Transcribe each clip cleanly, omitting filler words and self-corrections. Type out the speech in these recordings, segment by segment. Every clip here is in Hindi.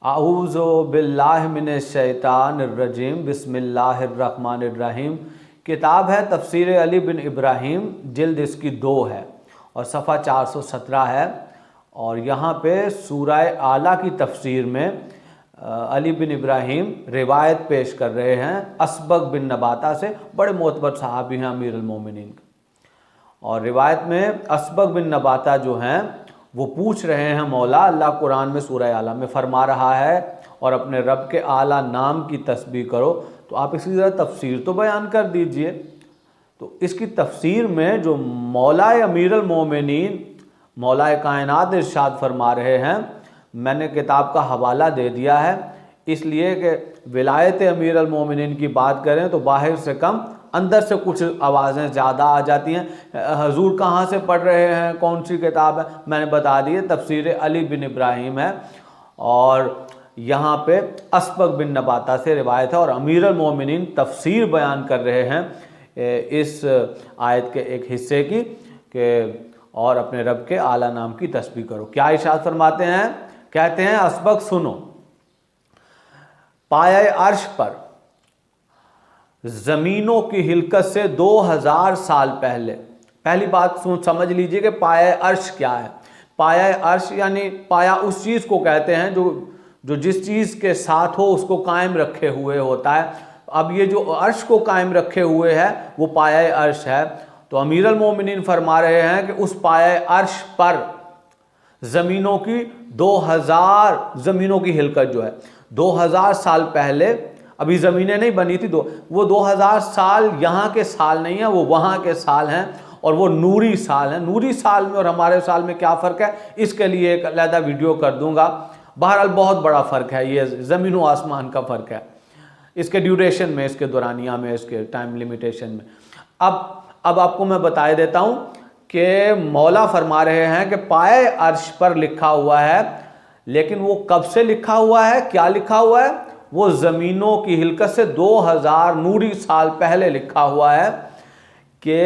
आऊज़ु बिल्लाहि मिनश्शैतानिर्रजीम बिस्मिल्लाहिर्रहमानिर्रहीम। किताब है तफसीर अली बिन इब्राहीम, जिल्द इसकी 2 है और सफ़ा 417 है। और यहाँ पे सूरह आला की तफसीर में अली बिन इब्राहीम रिवायत पेश कर रहे हैं असबग बिन नबाता से, बड़े मोतबर सहाबी हैं अमीरुल मोमिनीन। और रिवायत में असबग बिन नबाता जो हैं वो पूछ रहे हैं मौला, अल्लाह कुरान में सूरह आला में फरमा रहा है और अपने रब के आला नाम की तस्बीह करो, तो आप इसकी ज़रा तफसीर तो बयान कर दीजिए। तो इसकी तफसीर में जो मौला अमीरुल मोमिनीन मौला कायनात इरशाद फरमा रहे हैं, मैंने किताब का हवाला दे दिया है, इसलिए कि विलायत अमीरुल मोमिनीन की बात करें तो बाहर से कम अंदर से कुछ आवाज़ें ज़्यादा आ जाती हैं। हजूर कहाँ से पढ़ रहे हैं, कौन सी किताब है, मैंने बता दी है, तफसीर अली बिन इब्राहीम है और यहाँ पे असबग बिन नबाता से रिवायत है और अमीरुल मोमिनीन तफसीर बयान कर रहे हैं इस आयत के एक हिस्से की कि और अपने रब के आला नाम की तस्बीह करो। क्या इरशाद फरमाते हैं, कहते हैं असबग सुनो, पाया अर्श पर ज़मीनों की हिलकत से 2000 साल पहले, पहली बात समझ लीजिए कि पाया अर्श क्या है। पाया अर्श यानी पाया उस चीज़ को कहते हैं जो जिस चीज़ के साथ हो उसको कायम रखे हुए होता है। अब ये जो अर्श को कायम रखे हुए है वो पाया अर्श है। तो अमीरुल मोमिनीन फरमा रहे हैं कि उस पाया अर्श पर ज़मीनों की 2000 ज़मीनों की हिलकत जो है 2000 साल पहले, अभी ज़मीनें नहीं बनी थी, वो 2000 साल यहाँ के साल नहीं है, वो वहाँ के साल हैं और वो नूरी साल हैं। नूरी साल में और हमारे साल में क्या फ़र्क है, इसके लिए एक अलहदा वीडियो कर दूंगा। बहरहाल बहुत बड़ा फ़र्क है, ये ज़मीन व आसमान का फ़र्क है, इसके ड्यूरेशन में, इसके दौरानिया में, इसके टाइम लिमिटेशन में। अब आपको मैं बता देता हूँ कि मौला फरमा रहे हैं कि पाए अर्श पर लिखा हुआ है, लेकिन वो कब से लिखा हुआ है, क्या लिखा हुआ है, वो ज़मीनों की हिलकत से 2000 नूरी साल पहले लिखा हुआ है कि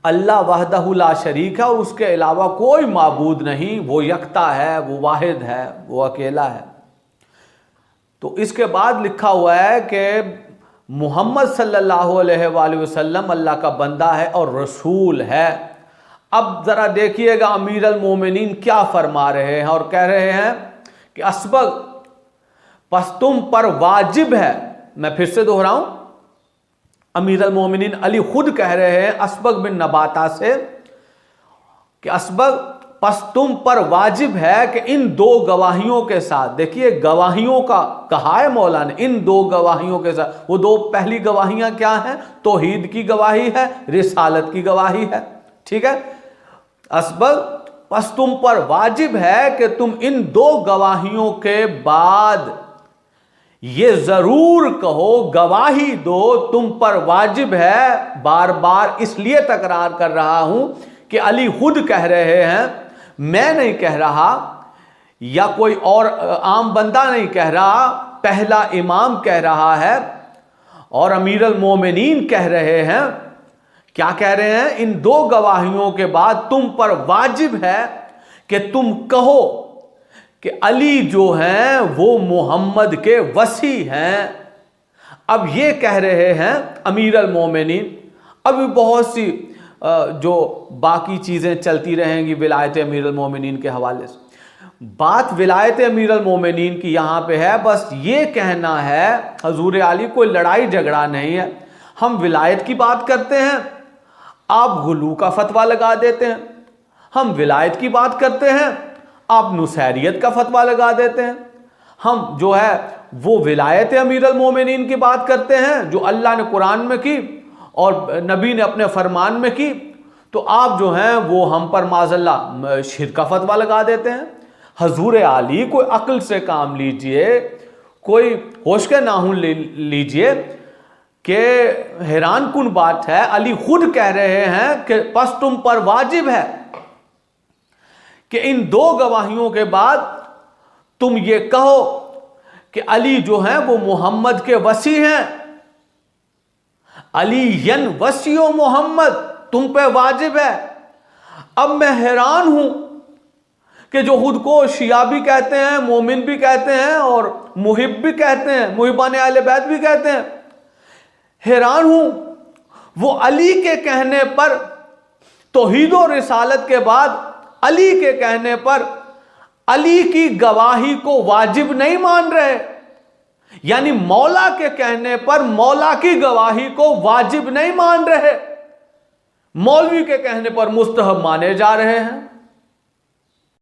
अल्लाह वहदहु ला शरीक है और उसके अलावा कोई माबूद नहीं, वो यकता है, वो वाहिद है, वो अकेला है। तो इसके बाद लिखा हुआ है कि मोहम्मद सल्लल्लाहु अलैहि वसल्लम अल्लाह का बंदा है और रसूल है। अब ज़रा देखिएगा अमीरुल मोमिनीन क्या फरमा रहे हैं और कह रहे हैं कि असबग बस तुम पर वाजिब है, मैं फिर से दोहराऊं, अमीरुल मोमिनीन अली खुद कह रहे हैं असबग बिन नबाता से कि असबग बस तुम पर वाजिब है कि इन 2 गवाहियों के साथ, देखिए गवाहियों का कहा है मौला ने, इन 2 गवाहियों के साथ, वो 2 पहली गवाहियां क्या हैं, तौहीद की गवाही है, रिसालत की गवाही है, ठीक है। असबग बस तुम पर वाजिब है कि तुम इन 2 गवाहियों के बाद ये जरूर कहो, गवाही दो, तुम पर वाजिब है। बार बार इसलिए तकरार कर रहा हूं कि अली खुद कह रहे हैं, मैं नहीं कह रहा या कोई और आम बंदा नहीं कह रहा, पहला इमाम कह रहा है और अमीरुल मोमिनीन कह रहे हैं। क्या कह रहे हैं, इन 2 गवाहियों के बाद तुम पर वाजिब है कि तुम कहो कि अली जो हैं वो मोहम्मद के वसी हैं। अब ये कह रहे हैं अमीरुल मोमिनीन। अभी बहुत सी जो बाकी चीज़ें चलती रहेंगी विलायत अमीरुल मोमिनीन के हवाले से। बात विलायत अमीरुल मोमिनीन की यहाँ पे है, बस ये कहना है हजूर अली कोई लड़ाई झगड़ा नहीं है। हम विलायत की बात करते हैं, आप गुलू का फतवा लगा देते हैं। हम विलायत की बात करते हैं, आप नुसैरियत का फतवा लगा देते हैं। हम जो है वो विलायत अमीरुल मोमिनीन की बात करते हैं जो अल्लाह ने कुरान में की और नबी ने अपने फरमान में की, तो आप जो हैं वो हम पर माज़अल्लाह शिर्क का फतवा लगा देते हैं। हजूर अली कोई अक्ल से काम लीजिए, कोई होश के नाहुन लीजिए कि हैरान कुन बात है, अली खुद कह रहे हैं कि बस तुम पर वाजिब है कि इन 2 गवाहियों के बाद तुम ये कहो कि अली जो हैं वो मोहम्मद के वसी हैं। अली यन वसीओ मोहम्मद, तुम पे वाजिब है। अब मैं हैरान हूं कि जो खुद को शिया भी कहते हैं, मोमिन भी कहते हैं और मुहिब भी कहते हैं, मुहिबान अहले बैत भी कहते हैं। हैरान हूं वो अली के कहने पर, तौहीद और रिसालत के बाद अली के कहने पर अली की गवाही को वाजिब नहीं मान रहे, यानी मौला के कहने पर मौला की गवाही को वाजिब नहीं मान रहे, मौलवी के कहने पर मुस्तहब माने जा रहे हैं।